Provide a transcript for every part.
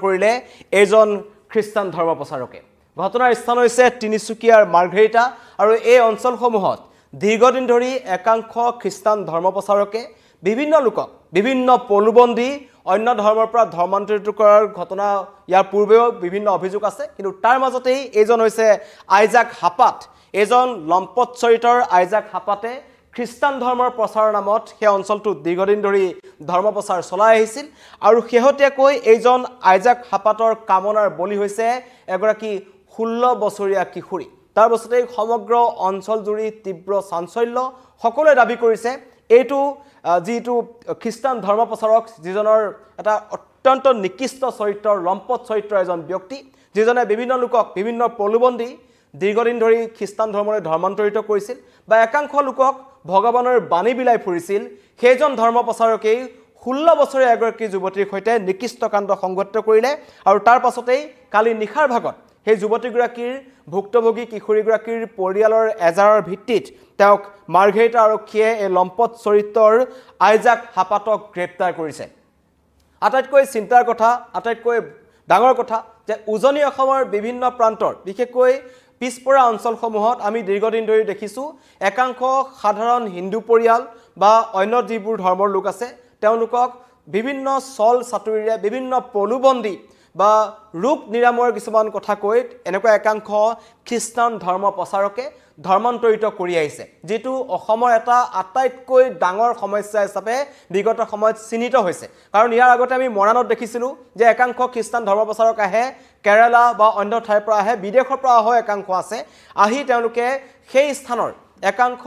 কৰিলে এইজন খ্ৰীষ্টান ধৰ্ম প্ৰচাৰকে ঘটনাৰ স্থান হৈছে তিনিচুকীয়াৰ মাৰ্ঘেৰিটা আৰু এই অঞ্চলসমূহত দীৰ্ঘদিন ধৰি একাংশ খ্ৰীষ্টান ধৰ্ম প্ৰচাৰকে বিভিন্ন লোকক বিভিন্ন পলুবন্দী অন্য ধৰ্মৰ পৰা ধৰ্মান্তৰিত কৰাৰ ঘটনা ইয়াৰ পূৰ্বেও বিভিন্ন অভিযোগ আছে কিন্তু তাৰ মাজতেই এইজন হৈছে আইজাক হাপাত এজন লম্পট চৰিত্ৰৰ আইজাক হাপাতে খ্ৰীষ্টান ধৰ্মৰ প্ৰচাৰৰ নামত সেই অঞ্চলটোত দীৰ্ঘদিন ধৰি ধৰ্ম প্ৰচাৰ চলাই আহিছিল আৰু শেহতীয়াকৈ এইজন আইজাক হাপাতৰ কামনাৰ বলি হৈছে এগৰাকী 16 বছৰীয়া কিশোৰী তাৰ পাছতেই সমগ্ৰ অঞ্চল জুৰি তীব্ৰ চাঞ্চল্য সকলোৱে দাবী কৰিছে এইটো যিটো খ্ৰীষ্টান ধৰ্ম প্ৰচাৰক যিজনৰ এটা অত্যন্ত নিকৃষ্ট চৰিত্ৰৰ লম্পট চৰিত্ৰৰ এজন ব্যক্তি যিজনে বিভিন্ন লোকক বিভিন্ন পলুবন্দী দীৰ্ঘদিন ধৰি খ্ৰীষ্টান ধৰ্মলৈ ধৰ্মান্তৰিত কৰিছিল বা একাংশ লোকক ভগৱানৰ বাণী বিলাই ফুৰিছিল সেইজন ধৰ্ম প্ৰচাৰকেই 16 বছৰীয়া এগৰাকী যুৱতীৰ সৈতে নিকৃষ্ট কাণ্ড সংঘটিত কৰিলে আৰু তাৰ পাছতেই কালি নিশাৰ ভাগত সেই যুৱতীগৰাকীৰ ভুক্তভোগী কিশোৰীগৰাকীৰ পৰিয়ালৰ এজাৰৰ ভিত্তিত তেওঁক মাৰ্ঘেৰিটা আৰক্ষীয়ে এই লম্পট চৰিত্ৰৰ আইজাক হাপাতক গ্ৰেপ্তাৰ কৰিছে আটাইতকৈ চিন্তাৰ কথা আটাইতকৈ ডাঙৰ কথা যে উজনি অসমৰ বিভিন্ন প্ৰান্তৰ বিশেষকৈ পিছপৰা অঞ্চলসমূহত আমি দীৰ্ঘদিন ধৰি দেখিছোঁ একাংশ সাধাৰণ হিন্দু পৰিয়াল বা অন্য যিবোৰ ধৰ্মৰ লোক আছে তেওঁলোকক বিভিন্ন চল চাতুৰিৰে বিভিন্ন পলুবন্দী বা ৰোগ নিৰাময়ৰ কিছুমান কথা কৈ এনেকুৱা একাংশ খ্ৰীষ্টান ধৰ্ম প্ৰচাৰকে ধৰ্মান্তৰিত কৰি আহিছে যেটো অসমৰ এটা আটাইতকৈ ডাঙৰ সমস্যা হিচাপে বিগত সময়ত চিনিত হৈছে কাৰণ ইয়াৰ আগতে আমি মৰাণত দেখিছিলো যে একাংশ খ্ৰীষ্টান ধৰ্ম প্ৰচাৰক আহে কেৰালা বা অন্য ঠাইৰ পৰা আহে বিদেশৰ পৰা আহে একাংশ আছে আহি তেওঁলোকে সেই স্থানৰ একাংশ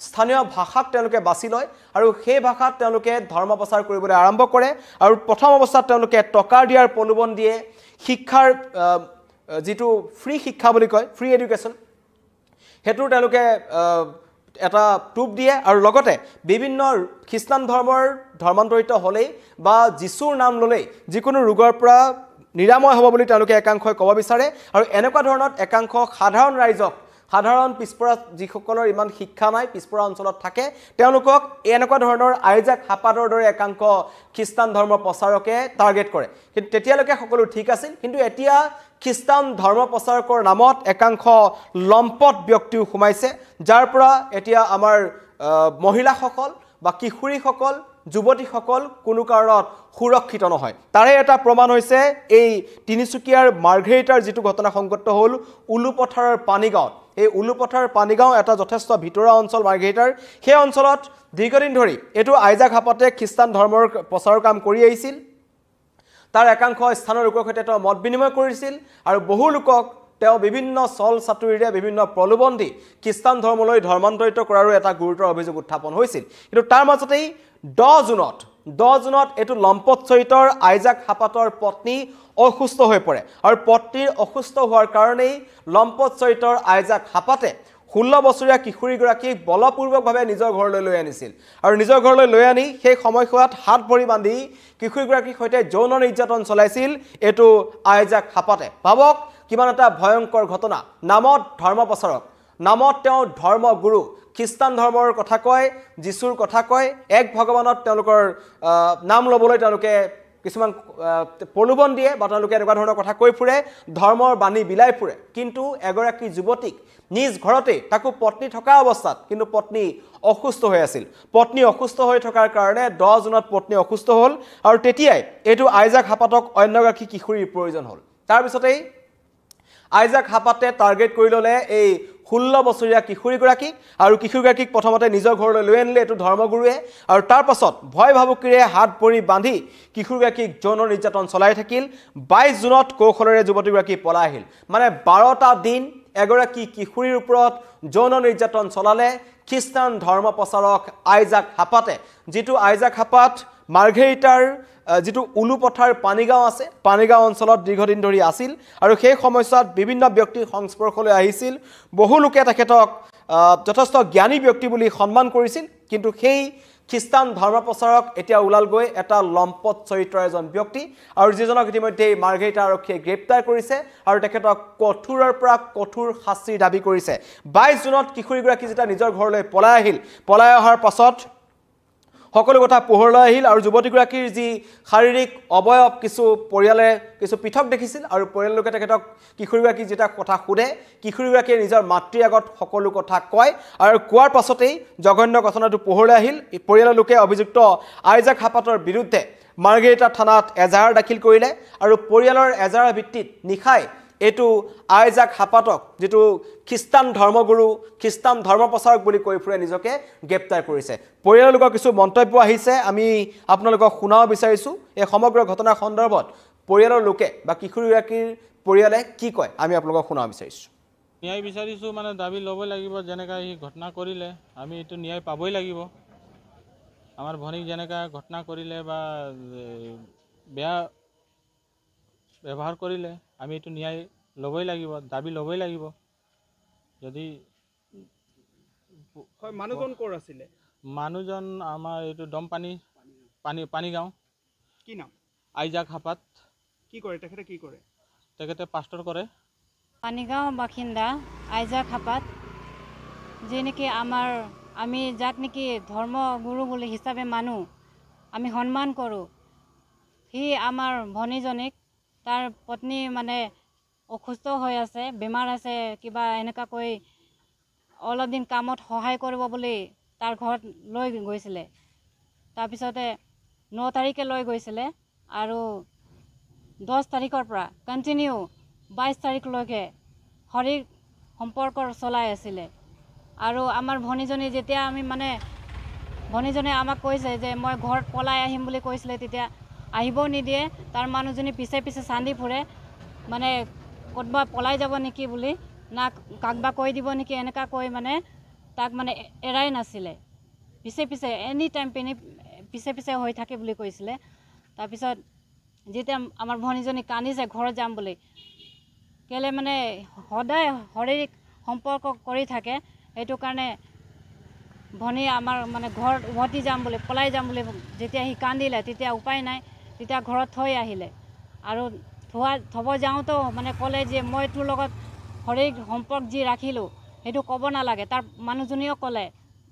স্থানীয় ভাষাক তেওঁলোকে বাছি লয় আৰু সেই ভাষাত তেওঁলোকে ধৰ্ম প্ৰচাৰ কৰিবলৈ আৰম্ভ কৰে আৰু প্ৰথম অৱস্থাত তেওঁলোকে টকা দিয়াৰ প্ৰলোভন দিয়ে শিক্ষাৰ যেটো ফ্ৰী শিক্ষা বুলি কয় ফ্ৰী এডুকেশ্যন হেতু তেওঁলোকে এটা টুপ দিয়ে আৰু লগতে বিভিন্ন খ্ৰীষ্টান ধৰ্মৰ ধৰ্মান্তৰিত হ'লেই বা যিশুৰ নাম ললেই যিকোনো ৰোগৰ পৰা নিৰাময় হ'ব বুলি তেওঁলোকে একাংশই ক'ব বিচাৰে আৰু এনেকুৱা ধৰণত একাংশ সাধাৰণ ৰাইজক সাধাৰণ পিছপৰা যিসকলৰ ইমান শিক্ষা নাই পিছপৰা অঞ্চলত থাকে তেওঁলোকক এনেকুৱা ধৰণৰ আইজাক হাপাতৰ দৰে একাংশ খ্ৰীষ্টান ধৰ্ম প্ৰচাৰকে টাৰ্গেট কৰে কিন্তু তেতিয়ালৈকে সকলো ঠিক আছিল কিন্তু এতিয়া খ্ৰীষ্টান ধৰ্ম প্ৰচাৰকৰ নামত একাংশ লম্পট ব্যক্তিও সোমাইছে যাৰ পৰা এতিয়া আমাৰ মহিলাসকল বা কিশোৰীসকল যুৱতীসকল কোনো কাৰণত সুৰক্ষিত নহয় তাৰে এটা প্ৰমাণ হৈছে এই তিনিচুকীয়াৰ মাৰ্ঘেৰিটাৰ যেটো ঘটনা সংঘটিত হ'ল উলুপথাৰৰ পানীগাঁৱত এই উলুপথাৰ পানীগাঁও এটা যথেষ্ট ভিতৰুৱা অঞ্চল মাৰ্ঘেৰিটাৰ সেই অঞ্চলত দীৰ্ঘদিন ধৰি এটো আইজাক হাপাতে খ্ৰীষ্টান ধৰ্মৰ প্ৰচাৰৰ কাম কৰি আহিছিল তাৰ একাংশ স্থানৰ লোকৰ সৈতে তেওঁ মত বিনিময় কৰিছিল আৰু বহু লোকক তেওঁ বিভিন্ন চল চাতুৰিৰে বিভিন্ন প্ৰলোভন দি খ্ৰীষ্টান ধৰ্মলৈ ধৰ্মান্তৰিত কৰাৰো এটা গুৰুতৰ অভিযোগ উত্থাপন হৈছিল কিন্তু তাৰ মাজতেই 10 জুনত এটো লম্পট চৰিত্ৰৰ আইজাক হাপাতৰ পত্নী অসুস্থ হৈ পৰে আৰু পত্নীৰ অসুস্থ হোৱাৰ কাৰণেই লম্পট চৰিত্ৰৰ আইজাক হাপাতে 16 বছৰীয়া কিশোৰীগৰাকীক বলপূৰ্বকভাৱে নিজৰ ঘৰলৈ লৈ আনিছিল আৰু নিজৰ ঘৰলৈ লৈ আনি সেই সময়ছোৱাত হাত ভৰি বান্ধি কিশোৰীগৰাকীৰ সৈতে যৌন নিৰ্যাতন চলাইছিল এটো আইজাক হাপাতে ভাবক কিমান এটা ভয়ংকৰ ঘটনা নামত ধৰ্ম প্ৰচাৰক নামত তেওঁ ধৰ্মগুৰু খ্ৰীষ্টান ধৰ্মৰ কথা কয় যিশুৰ কথা কয় এক ভগৱানত তেওঁলোকৰ নাম লবলৈ তেওঁলোকে কিছুমান প্ৰলোভন দিয়ে বা তেওঁলোকে এনেকুৱা ধৰণৰ কথা কৈ ফুৰে ধৰ্মৰ বাণী বিলাই ফুৰে কিন্তু এগৰাকী যুৱতীক নিজ ঘৰতে তাকো পত্নী থকা অৱস্থাত কিন্তু পত্নী অসুস্থ হৈ আছিল পত্নী অসুস্থ হৈ থকাৰ কাৰণে 10 জুনত পত্নী অসুস্থ হ'ল আৰু তেতিয়াই এটো আইজাক হাপাতক অন্যগৰাকী কিশোৰীৰ প্ৰয়োজন হ'ল তাৰ পিছতেই আইজাক হাপাতে টাৰ্গেট কৰি ললে এই 16 বছৰীয়া কিশোৰীগৰাকী আৰু কিশোৰীগৰাকীক প্ৰথমতে নিজৰ ঘৰলৈ লৈ আনিলে এটো ধৰ্মগুৰুৱে আৰু তাৰ পাছত ভয় ভাবুকিৰে হাত ভৰি বান্ধি কিশোৰীগৰাকীক যৌন নিৰ্যাতন চলাই থাকিল 22 জুনত কৌশলেৰে যুৱতীগৰাকী পলাই আহিল মানে 12টা দিন এগৰাকী কিশোৰীৰ ওপৰত যৌন নিৰ্যাতন চলালে খ্ৰীষ্টান ধৰ্ম প্ৰচাৰক আইজাক হাপাতে যেটো আইজাক হাপাত মাৰ্ঘেৰিটাৰ যেটো উলুপথাৰ পানীগাঁও আছে পানীগাঁও অঞ্চলত দীৰ্ঘদিন ধৰি আছিল আৰু সেই সময়ছোৱাত বিভিন্ন ব্যক্তিৰ সংস্পৰ্শলৈ আহিছিল বহু লোকে তেখেতক যথেষ্ট জ্ঞানী ব্যক্তি বুলি সন্মান কৰিছিল কিন্তু সেই খ্ৰীষ্টান ধৰ্ম প্ৰচাৰক এতিয়া উলাল গৈ এটা লম্পট চৰিত্ৰৰ এজন ব্যক্তি আৰু যিজনক ইতিমধ্যে মাৰ্ঘেৰিটা আৰক্ষীয়ে গ্ৰেপ্তাৰ কৰিছে আৰু তেখেতক কঠোৰৰ পৰা কঠোৰ শাস্তিৰ দাবী কৰিছে 22 জুনত কিশোৰীগৰাকী যেতিয়া নিজৰ ঘৰলৈ পলাই আহিল পলাই অহাৰ পাছত সকলো কথা পোহৰলৈ আহিল আৰু যুৱতীগৰাকীৰ যি শাৰীৰিক অৱয়ব কিছু পৰিয়ালে কিছু পৃথক দেখিছিল আৰু পৰিয়াললোকে তেখেতক কিশোৰীগৰাকীক যেতিয়া কথা সোধে কিশোৰীগৰাকীয়ে নিজৰ মাতৃৰ আগত সকলো কথা কয় আৰু কোৱাৰ পাছতেই জঘন্য ঘটনাটো পোহৰলৈ আহিল পৰিয়ালৰ লোকে অভিযুক্ত আইজাক হাপাতৰ বিৰুদ্ধে মাৰ্ঘেৰিটা থানাত এজাহাৰ দাখিল কৰিলে আৰু পৰিয়ালৰ এজাহাৰ ভিত্তিত নিশাই এটো আইজাক হাপাতক যেটো খ্ৰীষ্টান ধৰ্মগুৰু খ্ৰীষ্টান ধৰ্মপ্ৰচাৰক বুলি কৈ ফুৰে নিজকে গ্ৰেপ্তাৰ কৰিছে পৰিয়ালৰ লোকৰ কিছু মন্তব্য আহিছে আমি আপোনালোকক শুনাব বিচাৰিছো এই সমগ্ৰ ঘটনাৰ সন্দৰ্ভত পৰিয়ালৰ লোকে বা কিশোৰীগৰাকীৰ পৰিয়ালে কি কয় আমি আপোনালোকক শুনাব বিচাৰিছো ন্যায় বিচাৰিছো মানে দাবী ল'ব লাগিব যেনেকা এই ঘটনা কৰিলে আমি এটো ন্যায় পাবই লাগিব আমাৰ ভনীক যেনেকা ঘটনা কৰিলে বা বেয়া ব্যৱহাৰ কৰিলে আমি এটো ন্যায় ল'বই লাগিব দাবী ল'বই লাগিব যদি হয় মানুহজন কৰ আছিলে মানুহজন আমাৰ এটো দমপানী পানী গাঁও কি নাম আইজাক হাপাত কি কৰে তেখেতে কি কৰে তেখেতে পাষ্টৰ কৰে পানীগাঁও বাসিন্দা আইজাক হাপাত যে নেকি আমি যাক নেকি ধৰ্মগুৰু বুলি হিচাপে মানো আমি সন্মান কৰোঁ সি আমাৰ ভনীজনীক তাৰ পত্নী মানে অসুস্থ হৈ আছে বেমাৰ আছে কিবা এনেকা কৈ অলপ দিন কামত সহায় কৰিব বুলি তাৰ ঘৰত লৈ গৈছিলে তাৰপিছতে 9 তাৰিখে লৈ গৈছিলে আৰু 10 তাৰিখৰ পৰা কন্টিনিউ 22 তাৰিখলৈকে শাৰীৰিক সম্পৰ্ক চলাই আছিলে আৰু আমাৰ ভনীজনী যেতিয়া আমি মানে ভনীজনী আমাক কৈছে যে মই ঘৰত পলাই আহিম বুলি কৈছিলে তেতিয়া আহিব নিদিয়ে তাৰ মানুহজনী পিছে পিছে চান্দি ফুৰে মানে ক'তবা পলাই যাব নেকি বুলি না কাকবা কৈ দিব নেকি এনেকা কৈ মানে তাক মানে এৰাই নাছিলে পিছে পিছে এনি টাইম পিছে পিছে হৈ থাকে বুলি কৈছিলে তাৰপিছত যেতিয়া আমাৰ ভনীজনী কান্দিছে ঘৰত যাম বুলি কেলে মানে সদায় শাৰীৰিক সম্পৰ্ক কৰি থাকে এইটো কাৰণে ভনী আমাৰ মানে ঘৰত উভতি যাম বুলি পলাই যাম বুলি যেতিয়া সি কান্দিলে তেতিয়া উপায় নাই তেতিয়া ঘৰত থৈ আহিলে আৰু থব যাওঁতো মানে ক'লে যে মই তোৰ লগত শাৰীৰিক সম্পৰ্ক যি ৰাখিলোঁ সেইটো ক'ব নালাগে তাৰ মানুহজনীও ক'লে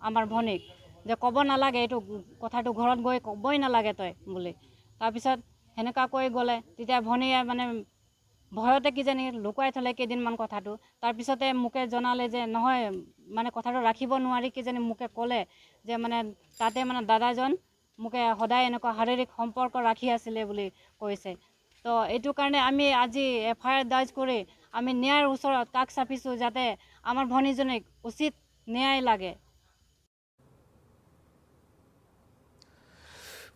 আমাৰ ভনীক যে ক'ব নালাগে এইটো কথাটো ঘৰত গৈ ক'বই নালাগে তই বুলি তাৰপিছত সেনেকা কৈ গ'লে তেতিয়া ভনীয়ে মানে ভয়তে কিজানি লুকুৱাই থলে কেইদিনমান কথাটো তাৰপিছতে মোকে জনালে যে নহয় মানে কথাটো ৰাখিব নোৱাৰি কিজানি মোকে ক'লে যে মানে তাতে মানে দাদাজন মোকে সদায় এনেকুৱা শাৰীৰিক সম্পৰ্ক ৰাখি আছিলে বুলি কৈছে তো এইটো কাৰণে আমি আজি এফআইআৰ দাৰ্জ কৰি আমি ন্যায়ৰ ওচৰত কাষ চাপিছোঁ যাতে আমাৰ ভনীজনীক উচিত ন্যায় লাগে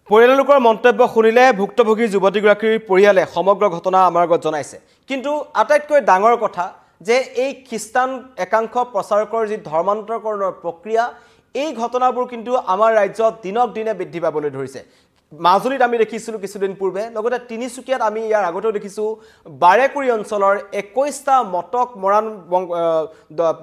পৰিয়ালৰ লোকৰ মন্তব্য শুনিলে ভুক্তভোগী যুৱতীগৰাকীৰ পৰিয়ালে সমগ্ৰ ঘটনা আমাৰ আগত জনাইছে কিন্তু আটাইতকৈ ডাঙৰ কথা যে এই খ্ৰীষ্টান একাংশ প্ৰচাৰকৰ যি ধৰ্মান্তৰকৰণৰ প্ৰক্ৰিয়া এই ঘটনাবোৰ কিন্তু আমাৰ ৰাজ্যত দিনক দিনে বৃদ্ধি পাবলৈ ধৰিছে মাজুলীত আমি দেখিছিলোঁ কিছুদিন পূৰ্বে লগতে তিনিচুকীয়াত আমি ইয়াৰ আগতেও দেখিছোঁ বাৰেকুৰি অঞ্চলৰ 21টা মটক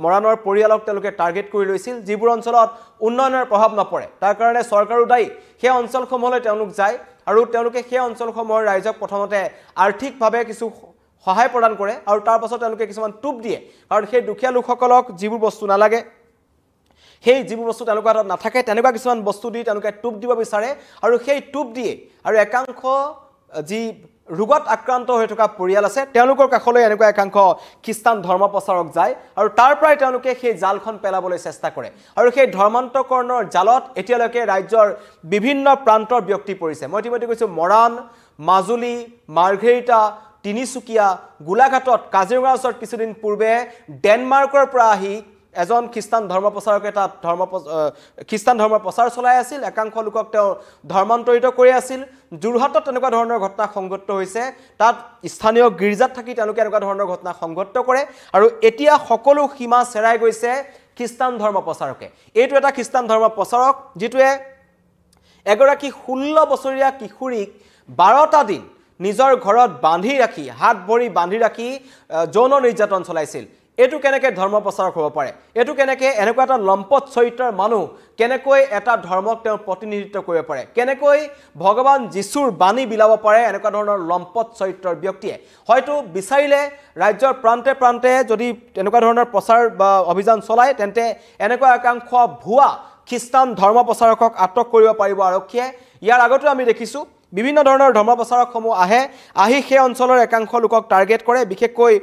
মৰাণৰ পৰিয়ালক তেওঁলোকে টাৰ্গেট কৰি লৈছিল যিবোৰ অঞ্চলত উন্নয়নৰ প্ৰভাৱ নপৰে তাৰ কাৰণে চৰকাৰো দায়ী সেই অঞ্চলসমূহলৈ তেওঁলোক যায় আৰু তেওঁলোকে সেই অঞ্চলসমূহৰ ৰাইজক প্ৰথমতে আৰ্থিকভাৱে কিছু সহায় প্ৰদান কৰে আৰু তাৰ পাছত তেওঁলোকে কিছুমান টুপ দিয়ে কাৰণ সেই দুখীয়া লোকসকলক যিবোৰ বস্তু নালাগে সেই যিবোৰ বস্তু তেওঁলোকৰ হাতত নাথাকে তেনেকুৱা কিছুমান বস্তু দি তেওঁলোকে টুপ দিব বিচাৰে আৰু সেই টুপ দিয়ে আৰু একাংশ যি ৰোগত আক্ৰান্ত হৈ থকা পৰিয়াল আছে তেওঁলোকৰ কাষলৈ এনেকুৱা একাংশ খ্ৰীষ্টান ধৰ্ম প্ৰচাৰক যায় আৰু তাৰ পৰাই তেওঁলোকে সেই জালখন পেলাবলৈ চেষ্টা কৰে আৰু সেই ধৰ্মান্তৰকৰণৰ জালত এতিয়ালৈকে ৰাজ্যৰ বিভিন্ন প্ৰান্তৰ ব্যক্তি পৰিছে মই ইতিমধ্যে কৈছোঁ মৰাণ মাজুলী মাৰ্ঘেৰিটা তিনিচুকীয়া গোলাঘাটত কাজিৰঙাৰ ওচৰত কিছুদিন পূৰ্বে ডেনমাৰ্কৰ পৰা আহি এজন খ্ৰীষ্টান ধৰ্ম প্ৰচাৰকে তাত খ্ৰীষ্টান ধৰ্ম প্ৰচাৰ চলাই আছিল একাংশ লোকক তেওঁ ধৰ্মান্তৰিত কৰি আছিল যোৰহাটত তেনেকুৱা ধৰণৰ ঘটনা সংঘটিত হৈছে তাত স্থানীয় গীৰ্জাত থাকি তেওঁলোকে এনেকুৱা ধৰণৰ ঘটনা সংঘটিত কৰে আৰু এতিয়া সকলো সীমা চেৰাই গৈছে খ্ৰীষ্টান ধৰ্ম প্ৰচাৰকে এইটো এটা খ্ৰীষ্টান ধৰ্ম প্ৰচাৰক যিটোৱে এগৰাকী 16 বছৰীয়া কিশোৰীক 12টা দিন নিজৰ ঘৰত বান্ধি ৰাখি হাত ভৰি বান্ধি ৰাখি যৌন নিৰ্যাতন চলাইছিল এটো কেনেকৈ ধৰ্ম প্ৰচাৰক হ'ব পাৰে এটো কেনেকৈ এনেকুৱা এটা লম্পট চৰিত্ৰৰ মানুহ কেনেকৈ এটা ধৰ্মক তেওঁ প্ৰতিনিধিত্ব কৰিব পাৰে কেনেকৈ ভগৱান যীশুৰ বাণী বিলাব পাৰে এনেকুৱা ধৰণৰ লম্পট চৰিত্ৰৰ ব্যক্তিয়ে হয়তো বিচাৰিলে ৰাজ্যৰ প্ৰান্তে প্ৰান্তে যদি এনেকুৱা ধৰণৰ প্ৰচাৰ বা অভিযান চলায় তেন্তে এনেকুৱা একাংশ ভুৱা খ্ৰীষ্টান ধৰ্ম প্ৰচাৰকক আটক কৰিব পাৰিব আৰক্ষীয়ে ইয়াৰ আগতে আমি দেখিছোঁ বিভিন্ন ধৰণৰ ধৰ্ম প্ৰচাৰকসমূহ আহি সেই অঞ্চলৰ একাংশ লোকক টাৰ্গেট কৰে বিশেষকৈ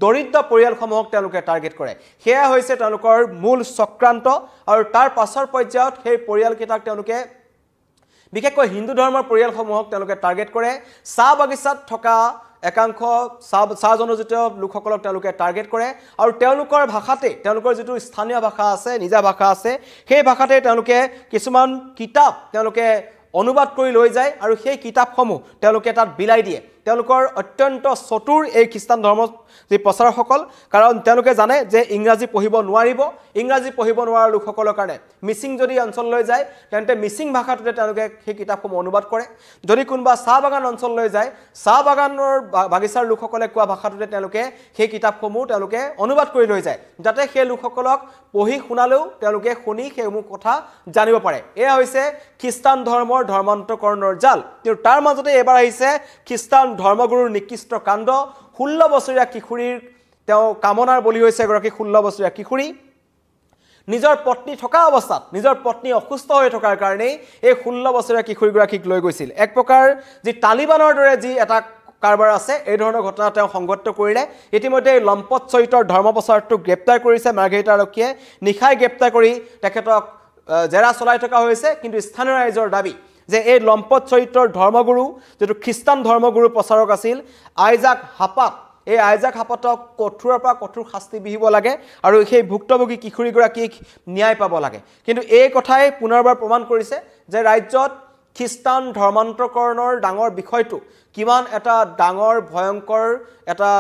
দৰিদ্ৰ পৰিয়ালসমূহক তেওঁলোকে টাৰ্গেট কৰে সেয়া হৈছে তেওঁলোকৰ মূল চক্ৰান্ত আৰু তাৰ পাছৰ পৰ্যায়ত সেই পৰিয়ালকেইটাক তেওঁলোকে বিশেষকৈ হিন্দু ধৰ্মৰ পৰিয়ালসমূহক তেওঁলোকে টাৰ্গেট কৰে চাহ বাগিচাত থকা একাংশ চাহ জনজাতীয় লোকসকলক তেওঁলোকে টাৰ্গেট কৰে আৰু তেওঁলোকৰ ভাষাতে তেওঁলোকৰ যিটো স্থানীয় ভাষা আছে নিজা ভাষা আছে সেই ভাষাতে তেওঁলোকে কিছুমান কিতাপ তেওঁলোকে অনুবাদ কৰি লৈ যায় আৰু সেই কিতাপসমূহ তেওঁলোকে তাত বিলাই দিয়ে তেওঁলোকৰ অত্যন্ত চতুৰ এই খ্ৰীষ্টান ধৰ্ম যি প্ৰচাৰকসকল কাৰণ তেওঁলোকে জানে যে ইংৰাজী পঢ়িব নোৱাৰিব ইংৰাজী পঢ়িব নোৱাৰা লোকসকলৰ কাৰণে মিচিং যদি অঞ্চললৈ যায় তেন্তে মিচিং ভাষাটোতে তেওঁলোকে সেই কিতাপসমূহ অনুবাদ কৰে যদি কোনোবা চাহ বাগান অঞ্চললৈ যায় চাহ বাগানৰ বাগিচাৰ লোকসকলে কোৱা ভাষাটোতে তেওঁলোকে সেই কিতাপসমূহ তেওঁলোকে অনুবাদ কৰি লৈ যায় যাতে সেই লোকসকলক পঢ়ি শুনালেও তেওঁলোকে শুনি সেইসমূহ কথা জানিব পাৰে এয়া হৈছে খ্ৰীষ্টান ধৰ্মৰ ধৰ্মান্তকৰণৰ জাল কিন্তু তাৰ মাজতে এবাৰ আহিছে খ্ৰীষ্টান ধৰ্মগুৰুৰ নিকৃষ্ট কাণ্ড 16 বছৰীয়া কিশোৰীৰ তেওঁ কামনাৰ বলি হৈছে এগৰাকী 16 বছৰীয়া কিশোৰী নিজৰ পত্নী থকা অৱস্থাত নিজৰ পত্নী অসুস্থ হৈ থকাৰ কাৰণে এই 16 বছৰীয়া কিশোৰীগৰাকীক লৈ গৈছিল এক প্ৰকাৰ যি তালিবানৰ দৰে যি এটা কাৰবাৰ আছে এই ধৰণৰ ঘটনা তেওঁ সংঘটিত কৰিলে ইতিমধ্যে লম্পট চৰিত্ৰৰ ধৰ্ম প্ৰচাৰকটোক গ্ৰেপ্তাৰ কৰিছে মাৰ্ঘেৰিটা আৰক্ষীয়ে নিশাই গ্ৰেপ্তাৰ কৰি তেখেতক জেৰা চলাই থকা হৈছে কিন্তু স্থানীয় ৰাইজৰ দাবী যে এই লম্পট চৰিত্ৰৰ ধৰ্মগুৰু যেটো খ্ৰীষ্টান ধৰ্মগুৰু প্ৰচাৰক আছিল আইজাক হাপাত এই আইজাক হাপাতক কঠোৰৰ পৰা কঠোৰ শাস্তি বিহিব লাগে আৰু সেই ভুক্তভোগী কিশোৰীগৰাকীক ন্যায় পাব লাগে কিন্তু এই কথাই পুনৰবাৰ প্ৰমাণ কৰিছে যে ৰাজ্যত খ্ৰীষ্টান ধৰ্মান্তকৰণৰ ডাঙৰ বিষয়টো কিমান এটা ডাঙৰ ভয়ংকৰ এটা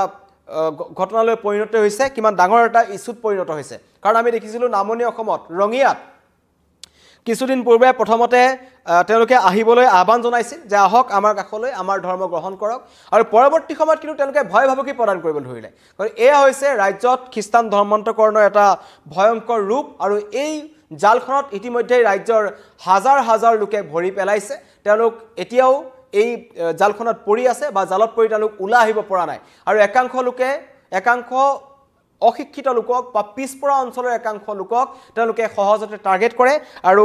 ঘটনালৈ পৰিণত হৈছে কিমান ডাঙৰ এটা ইস্যুত পৰিণত হৈছে কাৰণ আমি দেখিছিলোঁ নামনি অসমত ৰঙিয়াত কিছুদিন পূৰ্বে প্ৰথমতে তেওঁলোকে আহিবলৈ আহ্বান জনাইছিল যে আহক আমাৰ কাষলৈ আমাৰ ধৰ্ম গ্ৰহণ কৰক আৰু পৰৱৰ্তী সময়ত কিন্তু তেওঁলোকে ভয় ভাবুকি প্ৰদান কৰিবলৈ ধৰিলে কাৰণ এয়া হৈছে ৰাজ্যত খ্ৰীষ্টান ধৰ্মান্তকৰণৰ এটা ভয়ংকৰ ৰূপ আৰু এই জালখনত ইতিমধ্যে ৰাজ্যৰ হাজাৰ হাজাৰ লোকে ভৰি পেলাইছে তেওঁলোক এতিয়াও এই জালখনত পৰি আছে বা জালত পৰি তেওঁলোক ওলাই আহিব পৰা নাই আৰু একাংশ অশিক্ষিত লোকক বা পিছপৰা অঞ্চলৰ একাংশ লোকক তেওঁলোকে সহজতে টাৰ্গেট কৰে আৰু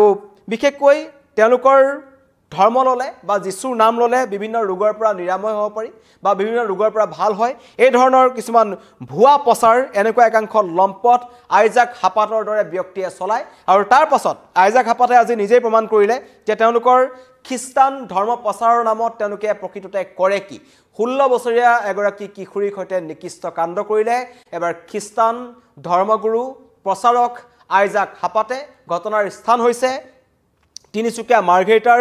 বিশেষকৈ তেওঁলোকৰ ধৰ্ম ললে বা যিশুৰ নাম ললে বিভিন্ন ৰোগৰ পৰা নিৰাময় হ'ব পাৰি বা বিভিন্ন ৰোগৰ পৰা ভাল হয় এই ধৰণৰ কিছুমান ভুৱা প্ৰচাৰ এনেকুৱা একাংশ লম্পট আইজাক হাপাতৰ দৰে ব্যক্তিয়ে চলায় আৰু তাৰ পাছত আইজাক হাপাতে আজি নিজেই প্ৰমাণ কৰিলে যে তেওঁলোকৰ খ্ৰীষ্টান ধৰ্ম প্ৰচাৰৰ নামত তেওঁলোকে প্ৰকৃততে কৰে কি 16 বছৰীয়া এগৰাকী কিশোৰীৰ সৈতে নিকৃষ্ট কাণ্ড কৰিলে এবাৰ খ্ৰীষ্টান ধৰ্মগুৰু প্ৰচাৰক আইজাক হাপাতে ঘটনাৰ স্থান হৈছে তিনিচুকীয়া মাৰ্ঘেৰিটাৰ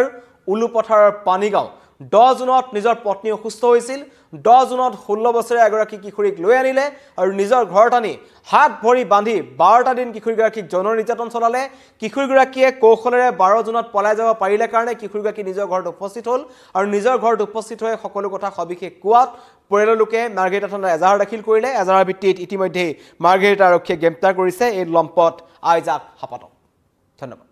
উলুপথাৰৰ পানীগাঁও 10 জুনত নিজৰ পত্নী অসুস্থ হৈছিল 10 জুনত 16 বছৰীয়া এগৰাকী কিশোৰীক লৈ আনিলে আৰু নিজৰ ঘৰত আনি হাত ভৰি বান্ধি 12টা দিন কিশোৰীগৰাকীক যৌন নিৰ্যাতন চলালে কিশোৰীগৰাকীয়ে কৌশলেৰে 12 জুনত পলাই যাব পাৰিলে কাৰণে কিশোৰীগৰাকী নিজৰ ঘৰত উপস্থিত হ'ল আৰু নিজৰ ঘৰত উপস্থিত হৈ সকলো কথা সবিশেষ কোৱাত পৰিয়ালৰ লোকে মাৰ্ঘেৰিটা থানাত এজাহাৰ দাখিল কৰিলে এজাহাৰ ভিত্তিত ইতিমধ্যে মাৰ্ঘেৰিটা আৰক্ষীয়ে গ্ৰেপ্তাৰ কৰিছে এই লম্পট আইজাক হাপাতক ধন্যবাদ